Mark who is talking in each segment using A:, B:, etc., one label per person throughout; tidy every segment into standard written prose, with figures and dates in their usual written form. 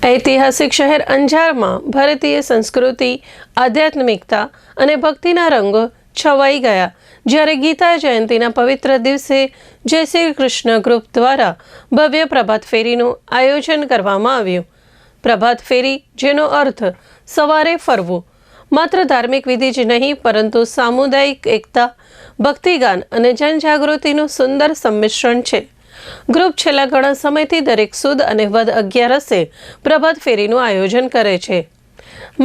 A: ઐતિહાસિક શહેર અંજારમાં ભારતીય સંસ્કૃતિ, આધ્યાત્મિકતા અને ભક્તિના રંગો છવાઈ ગયા જ્યારે ગીતા જયંતિના પવિત્ર દિવસે જય શ્રી કૃષ્ણ ગ્રુપ દ્વારા ભવ્ય પ્રભાત ફેરીનું આયોજન કરવામાં આવ્યું। પ્રભાત ફેરી, જેનો અર્થ સવારે ફરવું, માત્ર ધાર્મિક વિધિ જ નહીં પરંતુ સામુદાયિક એકતા, ભક્તિગાન અને જનજાગૃતિનું સુંદર સંમિશ્રણ છે। ગ્રુપ છેલ્લા ઘણા સમયથી દરેક સુદ અને વદ 11 પ્રભાત ફેરીનું આયોજન કરે છે।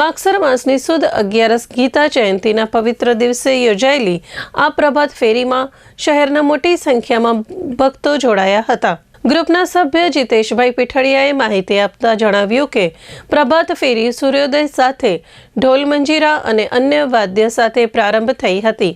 A: માગસર માસની સુદ 11 ગીતા જયંતિના પવિત્ર દિવસે યોજાયેલી આ પ્રભાત ફેરીમાં શહેરના મોટી સંખ્યામાં ભક્તો જોડાયા હતા। ગ્રુપના સભ્ય જીતેશભાઈ પીઠડિયાએ માહિતી આપતા જણાવ્યું કે પ્રભાત ફેરી સૂર્યોદય સાથે ઢોલ મંજીરા અને અન્ય વાદ્ય સાથે પ્રારંભ થઈ હતી।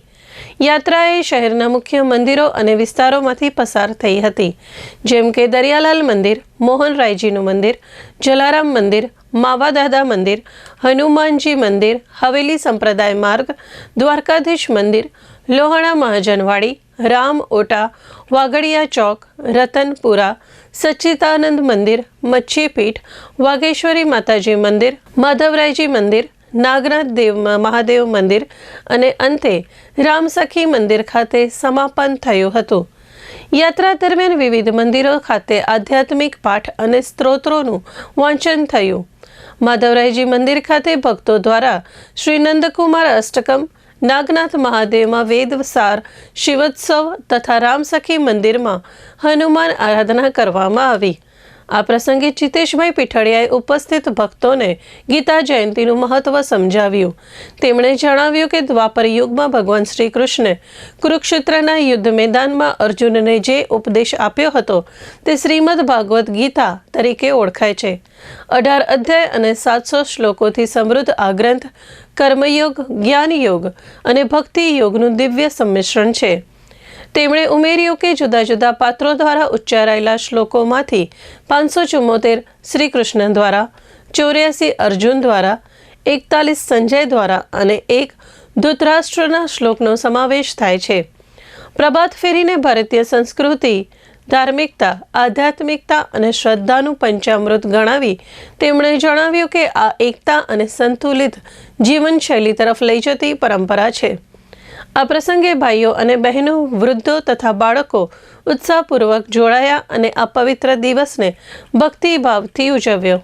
A: યાત્રાએ શહેરના મુખ્ય મંદિરો અને વિસ્તારોમાંથી પસાર થઈ હતી, જેમ કે દરિયાલાલ મંદિર, મોહનરાયજીનું મંદિર, જલારામ મંદિર, માવા દાદા મંદિર, હનુમાનજી મંદિર, હવેલી સંપ્રદાય માર્ગ, દ્વારકાધીશ મંદિર, લોહાણા મહાજનવાડી, રામ ઓટા, વાગડિયા ચોક, રતનપુરા, સચ્ચિદાનંદ મંદિર, મચ્છીપીઠ, વાઘેશ્વરી માતાજી મંદિર, માધવરાયજી મંદિર, નાગનાથ દેવ મહાદેવ મંદિર અને અંતે રામસખી મંદિર ખાતે સમાપન થયું હતું। યાત્રા દરમિયાન વિવિધ મંદિરો ખાતે આધ્યાત્મિક પાઠ અને સ્ત્રોત્રોનું વાંચન થયું। માધવરાયજી મંદિર ખાતે ભક્તો દ્વારા શ્રી નંદકુમાર અષ્ટકમ, નાગનાથ મહાદેવમાં વેદસાર શિવોત્સવ તથા રામસખી મંદિરમાં હનુમાન આરાધના કરવામાં આવી। આ પ્રસંગે જીતેશભાઈ પીઠડિયાએ ઉપસ્થિત ભક્તોને ગીતા જયંતિનું મહત્વ સમજાવ્યું। તેમણે જણાવ્યું કે દ્વાપર યુગમાં ભગવાન શ્રી કૃષ્ણે કુરુક્ષેત્રના યુદ્ધ મેદાનમાં અર્જુનને જે ઉપદેશ આપ્યો હતો તે શ્રીમદ ભાગવત ગીતા તરીકે ઓળખાય છે। 18 અધ્યાય અને 700 શ્લોકોથી સમૃદ્ધ આ ગ્રંથ કર્મયોગ, જ્ઞાનયોગ અને ભક્તિ યોગનું દિવ્ય સંમિશ્રણ છે। તેમણે ઉમેર્યું કે જુદા જુદા પાત્રો દ્વારા ઉચ્ચારાયેલા શ્લોકોમાંથી 574 શ્રી કૃષ્ણ દ્વારા, 84 અર્જુન દ્વારા, 41 સંજય દ્વારા અને 1 ધૃતરાષ્ટ્રના શ્લોકનો સમાવેશ થાય છે। પ્રભાત ફેરીને ભારતીય સંસ્કૃતિ, ધાર્મિકતા, આધ્યાત્મિકતા અને શ્રદ્ધાનું પંચામૃત ગણાવી તેમણે જણાવ્યું કે આ એકતા અને સંતુલિત જીવનશૈલી તરફ લઈ જતી પરંપરા છે। આ પ્રસંગે ભાઈઓ અને બહેનો, વૃદ્ધો તથા બાળકો ઉત્સાહપૂર્વક જોડાયા અને આ પવિત્ર દિવસને ભક્તિભાવથી ઉજવ્યો।